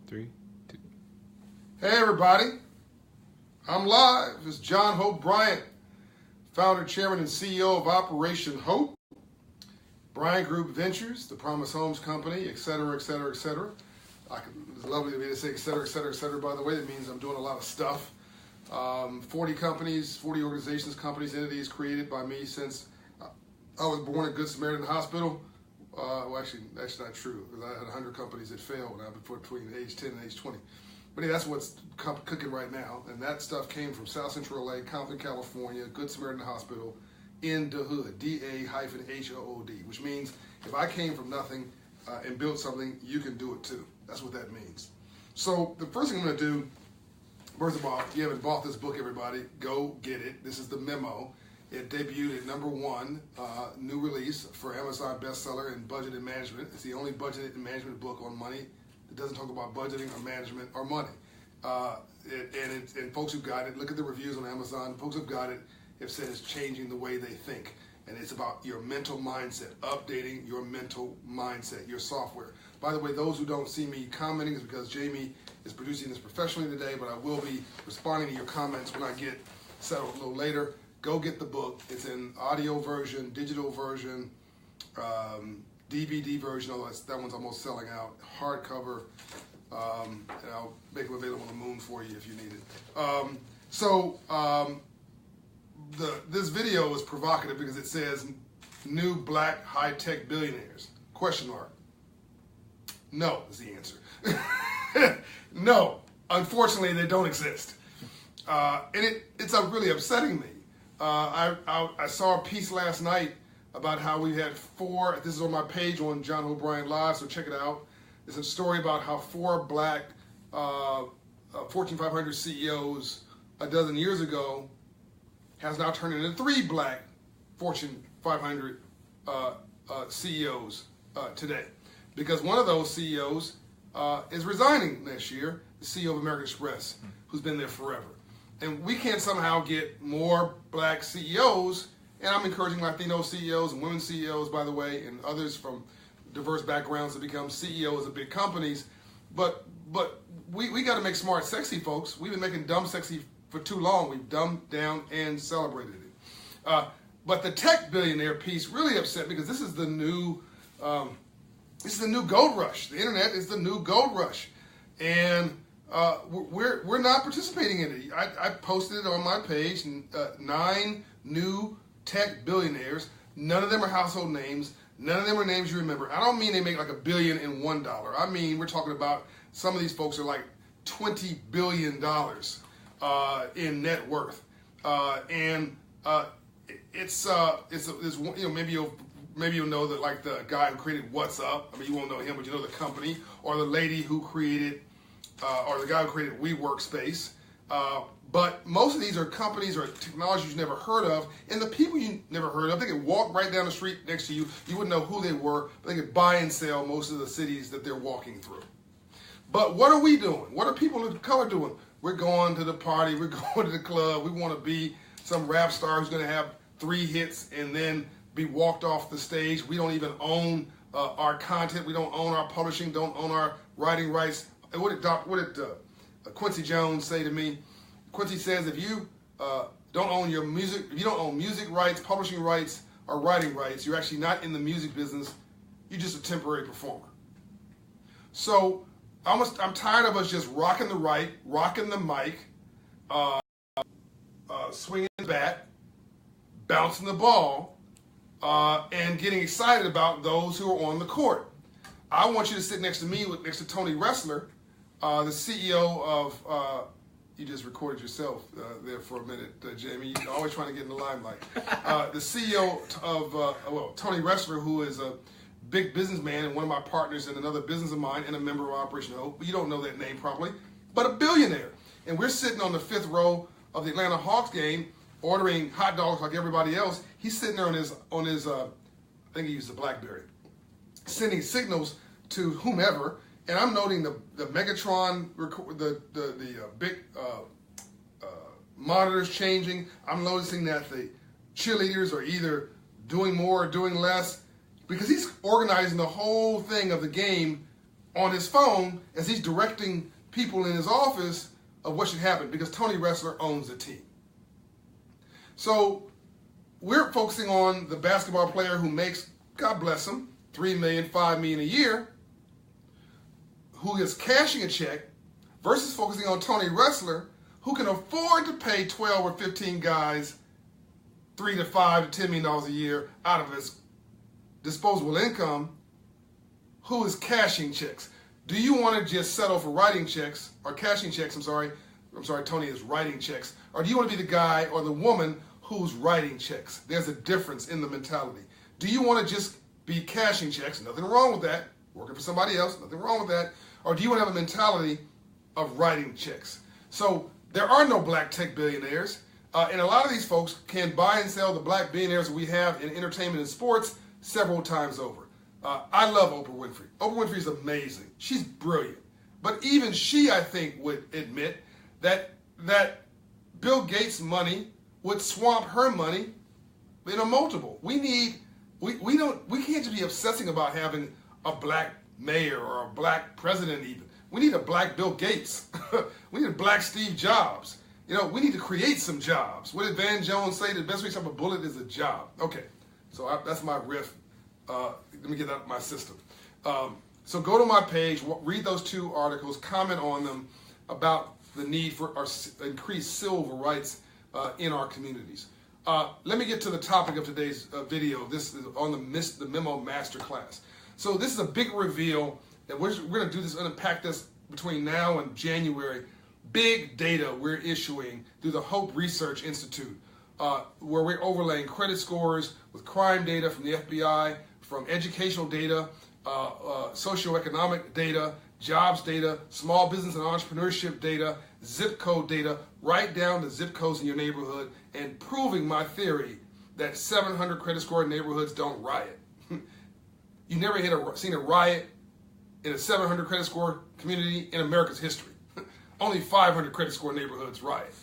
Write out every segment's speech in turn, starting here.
3, 2. Hey everybody, I'm live. It's John Hope Bryant, founder, chairman, and CEO of Operation Hope, Bryant Group Ventures, the Promise Homes Company, etc., etc., etc. It's lovely of me to say etc., etc., etc. By the way, that means I'm doing a lot of stuff. 40 companies, 40 organizations, companies, entities created by me since I was born at Good Samaritan Hospital. Well, actually, that's not true, because I had 100 companies that failed when I was between age 10 and age 20. But yeah, that's what's cooking right now. And that stuff came from South Central LA, Compton, California, Good Samaritan Hospital, in the hood, DA-HOOD, which means if I came from nothing and built something, you can do it too. That's what that means. So the first thing I'm going to do, first of all, if you haven't bought this book, everybody, go get it. This is the Memo. It debuted at #1, new release for Amazon bestseller in budget and management. It's the only budget and management book on money that doesn't talk about budgeting or management or money. And folks who got it, look at the reviews on Amazon. Folks who've got it have said it's changing the way they think. And it's about your mental mindset, updating your mental mindset, your software. By the way, those who don't see me commenting is because Jamie is producing this professionally today, but I will be responding to your comments when I get settled a little later. Go get the book. It's in audio version, digital version, DVD version, although that one's almost selling out, hardcover, and I'll make it available on the moon for you if you need it. This video is provocative because it says, new black high-tech billionaires, ? No is the answer. No, unfortunately they don't exist. And it's really upsetting me. I saw a piece last night about how we had 4, this is on my page on John Hope Bryant Live, so check it out. It's a story about how 4 black Fortune 500 CEOs a dozen years ago has now turned into 3 black Fortune 500 CEOs today. Because one of those CEOs is resigning next year, the CEO of American Express, who's been there forever. And we can't somehow get more black CEOs, and I'm encouraging Latino CEOs and women CEOs, by the way, and others from diverse backgrounds to become CEOs of big companies. But we got to make smart sexy, folks. We've been making dumb sexy for too long. We've dumbed down and celebrated it. But the tech billionaire piece really upset because this is the new gold rush. The internet is the new gold rush, and we're not participating in it. I posted it on my page. 9 new tech billionaires. None of them are household names. None of them are names you remember. I don't mean they make like $1 billion in $1. I mean we're talking about some of these folks are like $20 billion in net worth, and it's maybe you'll know that, like the guy who created What's Up. I mean, you won't know him, but you know the company, or the lady who created, or the guy who created WeWorkspace. But most of these are companies or technologies you've never heard of, and the people you never heard of, they could walk right down the street next to you. You wouldn't know who they were, but they could buy and sell most of the cities that they're walking through. But what are we doing? What are people of color doing? We're going to the party. We're going to the club. We want to be some rap star who's going to have 3 hits and then be walked off the stage. We don't even own our content. We don't own our publishing. Don't own our writing rights. And what did Quincy Jones say to me? Quincy says, if you don't own your music, if you don't own music rights, publishing rights, or writing rights, you're actually not in the music business. You're just a temporary performer. So I'm tired of us just rocking the mic, swinging the bat, bouncing the ball, and getting excited about those who are on the court. I want you to sit next to me, next to Tony Ressler, the CEO of, you just recorded yourself there for a minute, Jamie. You're always trying to get in the limelight. The CEO of, Tony Ressler, who is a big businessman and one of my partners in another business of mine and a member of Operation Hope. You don't know that name probably, but a billionaire. And we're sitting on the 5th row of the Atlanta Hawks game, ordering hot dogs like everybody else. He's sitting there on his I think he used a BlackBerry, sending signals to whomever. And I'm noting the Megatron, the big monitors changing. I'm noticing that the cheerleaders are either doing more or doing less, because he's organizing the whole thing of the game on his phone as he's directing people in his office of what should happen because Tony Ressler owns the team. So we're focusing on the basketball player who makes, God bless him, $3 million, $5 million a year, who is cashing a check, versus focusing on Tony Ressler, who can afford to pay 12 or 15 guys $3 to $5 to $10 million a year out of his disposable income, who is cashing checks. Do you want to just settle for writing checks, or cashing checks, I'm sorry, Tony is writing checks, or do you want to be the guy or the woman who's writing checks? There's a difference in the mentality. Do you want to just be cashing checks, nothing wrong with that, working for somebody else, nothing wrong with that, or do you want to have a mentality of writing checks? So there are no black tech billionaires, and a lot of these folks can buy and sell the black billionaires we have in entertainment and sports several times over. I love Oprah Winfrey. Oprah Winfrey is amazing. She's brilliant. But even she, I think, would admit that Bill Gates' money would swamp her money in a multiple. We can't just be obsessing about having a black mayor or a black president even. We need a black Bill Gates. We need a black Steve Jobs. You know, we need to create some jobs. What did Van Jones say? The best way to stop a bullet is a job. Okay, so that's my riff. Let me get that out of my system. So go to my page, read those 2 articles, comment on them about the need for our increased civil rights in our communities. Let me get to the topic of today's video. This is on the MEMO Masterclass. So this is a big reveal, and we're going to do this, unpack this between now and January. Big data we're issuing through the Hope Research Institute, where we're overlaying credit scores with crime data from the FBI, from educational data, socioeconomic data, jobs data, small business and entrepreneurship data, zip code data, right down to zip codes in your neighborhood, and proving my theory that 700 credit score neighborhoods don't riot. You never seen a riot in a 700 credit score community in America's history. Only 500 credit score neighborhoods riot.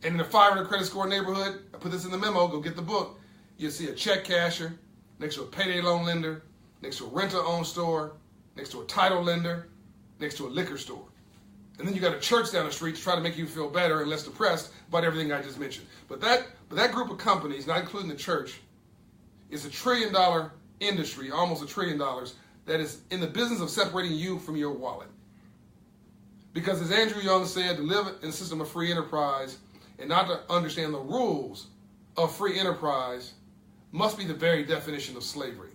And in a 500 credit score neighborhood, I put this in the memo, go get the book, you'll see a check casher next to a payday loan lender, next to a renter-owned store, next to a title lender, next to a liquor store. And then you got a church down the street to try to make you feel better and less depressed about everything I just mentioned. But that group of companies, not including the church, is $1 trillion industry, almost $1 trillion, that is in the business of separating you from your wallet. Because as Andrew Young said, to live in a system of free enterprise and not to understand the rules of free enterprise must be the very definition of slavery.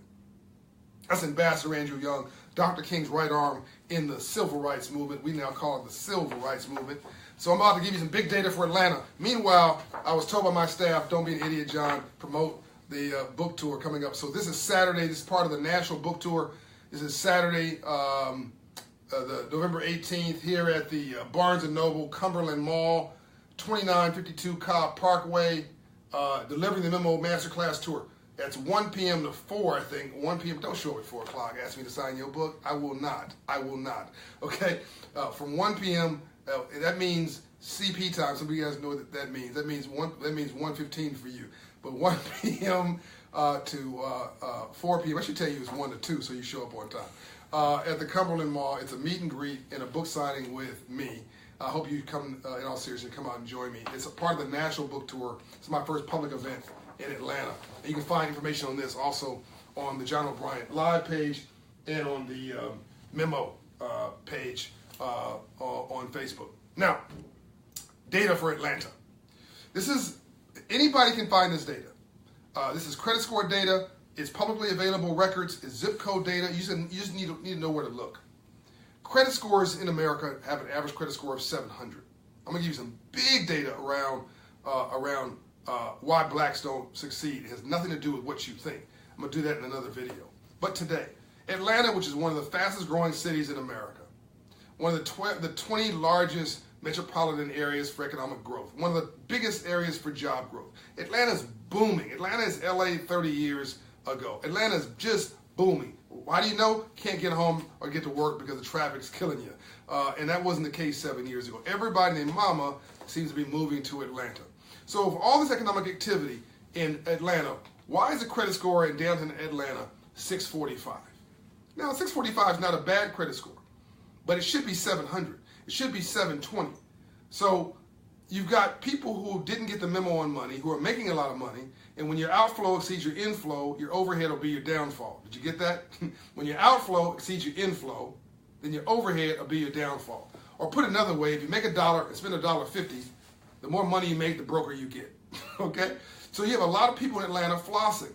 That's Ambassador Andrew Young, Dr. King's right arm in the civil rights movement. We now call it the civil rights movement. So I'm about to give you some big data for Atlanta. Meanwhile, I was told by my staff, don't be an idiot, John, promote the book tour coming up. So this is Saturday. This is part of the national book tour. This is Saturday, the November 18th here at the Barnes & Noble Cumberland Mall, 2952 Cobb Parkway, delivering the MEMO Masterclass Tour. That's 1 p.m. to 4, I think. 1 p.m. Don't show up at 4 o'clock. Ask me to sign your book. I will not. I will not. Okay? From 1 p.m., that means CP time. Some of you guys know what that means. That means 1:15 for you. But 1 p.m. to 4 p.m. I should tell you it's 1 to 2, so you show up on time. At the Cumberland Mall, it's a meet and greet and a book signing with me. I hope you come, in all seriousness, come out and join me. It's a part of the National Book Tour. It's my first public event in Atlanta. And you can find information on this also on the John O'Brien live page and on the MEMO page on Facebook. Now, data for Atlanta. Anybody can find this data. This is credit score data. It's publicly available records. It's zip code data. You just need to know where to look. Credit scores in America have an average credit score of 700. I'm going to give you some big data around why blacks don't succeed. It has nothing to do with what you think. I'm going to do that in another video. But today, Atlanta, which is one of the fastest growing cities in America, one of the 20 largest metropolitan areas for economic growth, one of the biggest areas for job growth. Atlanta's booming. Atlanta is LA 30 years ago. Atlanta's just booming. Why do you know? Can't get home or get to work because the traffic's killing you. And that wasn't the case 7 years ago. Everybody named Mama seems to be moving to Atlanta. So with all this economic activity in Atlanta, why is the credit score in downtown Atlanta 645? Now, 645 is not a bad credit score, but it should be 700. It should be 720. So you've got people who didn't get the memo on money, who are making a lot of money, and when your outflow exceeds your inflow, your overhead will be your downfall. Did you get that? When your outflow exceeds your inflow, then your overhead will be your downfall. Or put another way, if you make $1 and spend $1.50, the more money you make, the broker you get. Okay? So you have a lot of people in Atlanta flossing,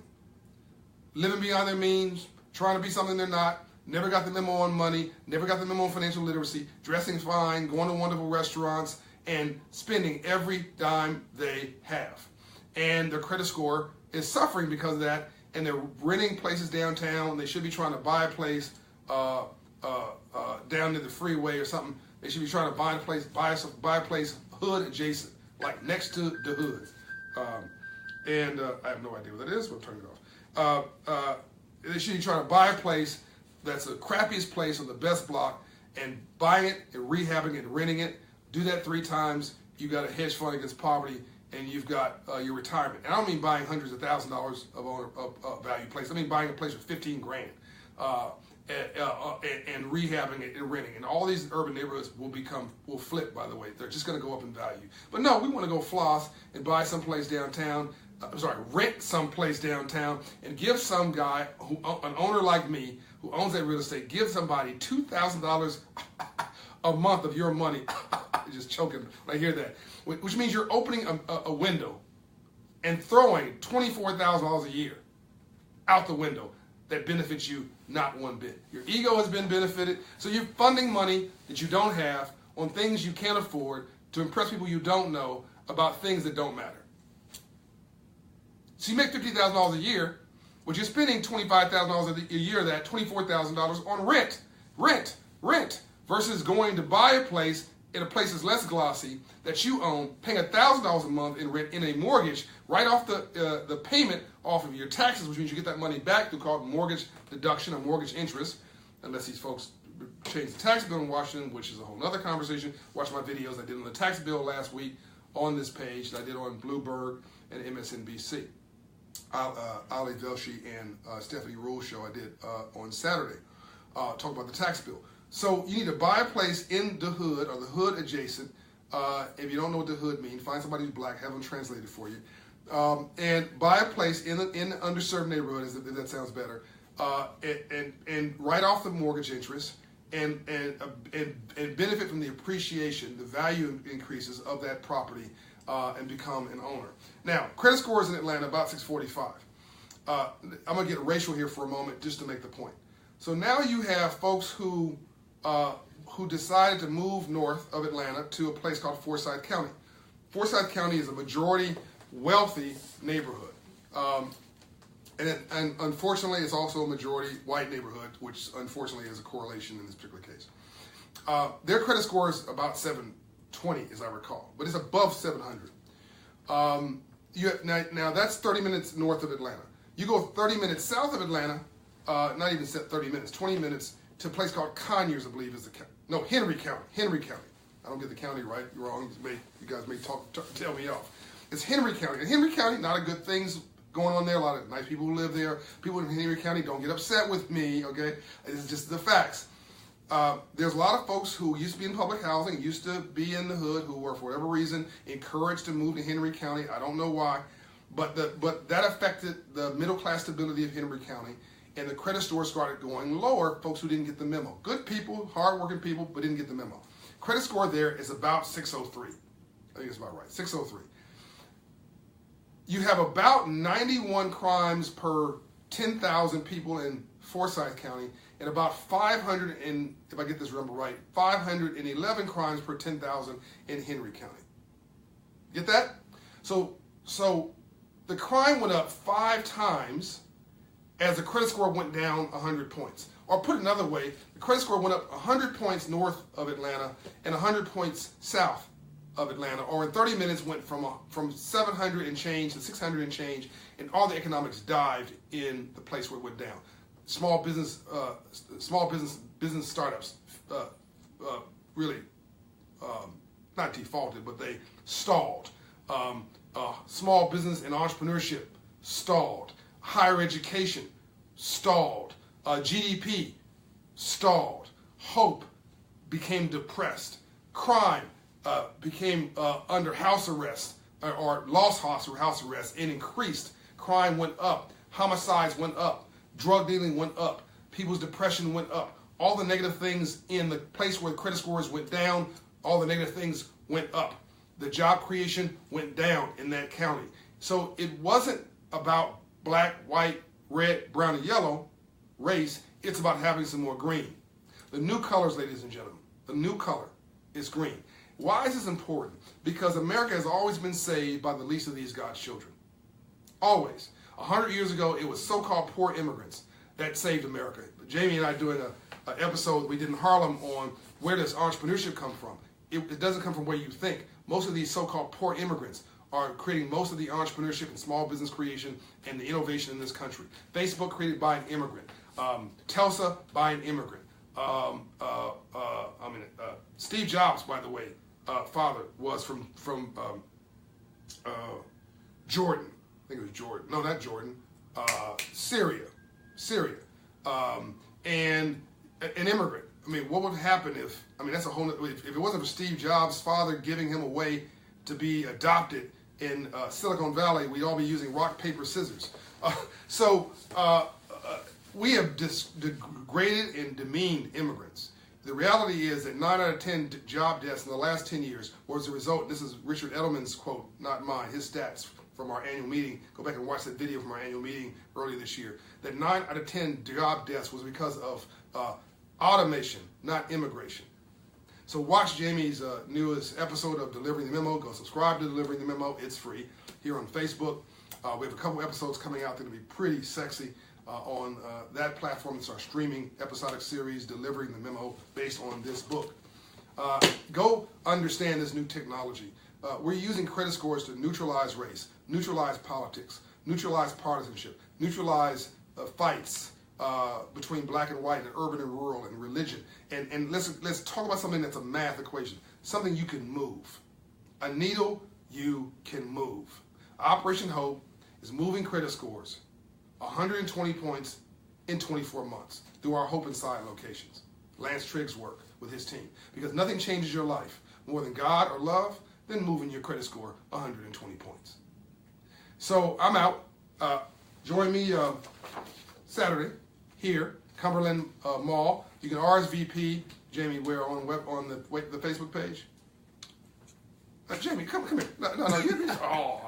living beyond their means, trying to be something they're not, never got the memo on money, never got the memo on financial literacy, dressing fine, going to wonderful restaurants, and spending every dime they have. And their credit score is suffering because of that, and they're renting places downtown. They should be trying to buy a place down near the freeway or something. They should be trying to buy a place hood adjacent, like next to the hood. I have no idea what that is, but I'm turning it off. They should be trying to buy a place that's the crappiest place on the best block and buying it and rehabbing it and renting it. Do that 3 times. You got a hedge fund against poverty, and you've got your retirement. And I don't mean buying hundreds of thousands of dollars of value place. I mean buying a place for 15 grand and rehabbing it and renting. And all these urban neighborhoods will flip, by the way. They're just going to go up in value. But no, we want to go floss and buy someplace downtown. Rent someplace downtown and give some guy, an owner like me, who owns that real estate, give somebody $2,000 a month of your money. Just choking when I hear that. Which means you're opening a window and throwing $24,000 a year out the window that benefits you not one bit. Your ego has been benefited, so you're funding money that you don't have on things you can't afford to impress people you don't know about things that don't matter. So you make $50,000 a year, but you're spending $25,000 a year of that, $24,000 on rent, versus going to buy a place in a place that's less glossy that you own, paying $1,000 a month in rent in a mortgage, right off the payment off of your taxes, which means you get that money back through called mortgage deduction or mortgage interest, unless these folks change the tax bill in Washington, which is a whole other conversation. Watch my videos I did on the tax bill last week on this page that I did on Bloomberg and MSNBC. Ali Velshi and Stephanie Rule's show I did on Saturday, talk about the tax bill. So you need to buy a place in the hood or the hood adjacent. If you don't know what the hood means, find somebody who's black, have them translate it for you, and buy a place in an underserved neighborhood, if that sounds better, and write off the mortgage interest and benefit from the appreciation, the value increases of that property, and become an owner. Now, credit scores in Atlanta about 645. I'm gonna get racial here for a moment just to make the point. So now you have folks who decided to move north of Atlanta to a place called Forsyth County. Forsyth County is a majority wealthy neighborhood. And unfortunately, it's also a majority white neighborhood, which unfortunately is a correlation in this particular case. Their credit score is about 720, as I recall, but it's above 700. Now that's 30 minutes north of Atlanta. You go 30 minutes south of Atlanta, not even 30 minutes, 20 minutes, to a place called Conyers, I believe is the county. No, Henry County. I don't get the county right. You're wrong. You guys may tell me off. It's Henry County. And Henry County, not a good things going on there. A lot of nice people who live there. People in Henry County, don't get upset with me, okay? It's just the facts. There's a lot of folks who used to be in public housing, used to be in the hood, who were, for whatever reason, encouraged to move to Henry County. I don't know why. But that affected the middle-class stability of Henry County, and the credit score started going lower, folks who didn't get the memo. Good people, hard-working people, but didn't get the memo. Credit score there is about 603. I think it's about right, 603. You have about 91 crimes per 10,000 people in Forsyth County, and about 500, if I get this number right, 511 crimes per 10,000 in Henry County. Get that? So the crime went up 5 times as the credit score went down 100 points. Or put another way, the credit score went up 100 points north of Atlanta and 100 points south of Atlanta, or in 30 minutes went from 700 and change to 600 and change, and all the economics dived in the place where it went down. Small business startups really not defaulted, but they stalled. Small business and entrepreneurship stalled. Higher education stalled. GDP stalled. Hope became depressed. Crime became under house arrest or lost house arrest and increased. Crime went up. Homicides went up. Drug dealing went up. People's depression went up. All the negative things in the place where the credit scores went down, all the negative things went up. The job creation went down in that county. So it wasn't about black, white, red, brown, and yellow race. It's about having some more green. The new colors, ladies and gentlemen, the new color is green. Why is this important? Because America has always been saved by the least of these God's children. Always. 100 years ago, it was so-called poor immigrants that saved America. Jamie and I doing an episode we did in Harlem on where does entrepreneurship come from. It doesn't come from where you think. Most of these so-called poor immigrants are creating most of the entrepreneurship and small business creation and the innovation in this country. Facebook created by an immigrant. Tulsa by an immigrant. Steve Jobs, by the way, father was from Jordan. I think it was Jordan. No, not Jordan. Syria. And an immigrant. I mean, what would happen if, that's a whole, if it wasn't for Steve Jobs' father giving him away to be adopted in Silicon Valley, we'd all be using rock, paper, scissors. We have degraded and demeaned immigrants. The reality is that 9 out of 10 job deaths in the last 10 years was a result, this is Richard Edelman's quote, not mine, his stats from our annual meeting. Go back and watch that video from our annual meeting earlier this year. That 9 out of 10 job deaths was because of automation, not immigration. So watch Jamie's newest episode of Delivering the Memo. Go subscribe to Delivering the Memo. It's free here on Facebook. We have a couple episodes coming out that will be pretty sexy on that platform. It's our streaming episodic series, Delivering the Memo, based on this book. Go understand this new technology. We're using credit scores to neutralize race, neutralize politics, neutralize partisanship, neutralize fights between black and white and urban and rural and religion. And let's talk about something that's a math equation, something you can move. A needle you can move. Operation Hope is moving credit scores 120 points in 24 months through our Hope Inside locations. Lance Trigg's work with his team. Because nothing changes your life more than God or love than moving your credit score 120 points. So I'm out. Join me Saturday here, Cumberland Mall. You can RSVP, Jamie, where on the Facebook page? Jamie, come here. No,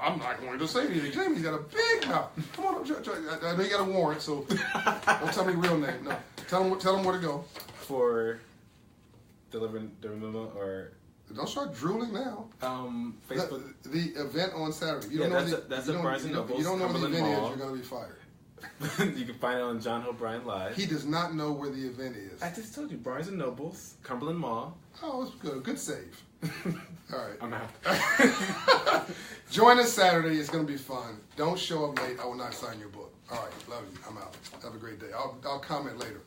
I'm not going to say anything. Jamie's got a big mouth. Come on, I know you got a warrant, so don't tell me your real name. No, tell them where to go. For delivering the memo, or don't start drooling now. Facebook. The event on Saturday. You don't know that's a Bryant Nobles. You don't know what the event is. You're going to be fired. You can find it on John Hope Bryant Live. He does not know where the event is. I just told you, Bryant Nobles, Cumberland Mall. Oh, it's good. Good save. All right. I'm out. Join us Saturday. It's going to be fun. Don't show up late. I will not sign your book. All right. Love you. I'm out. Have a great day. I'll comment later.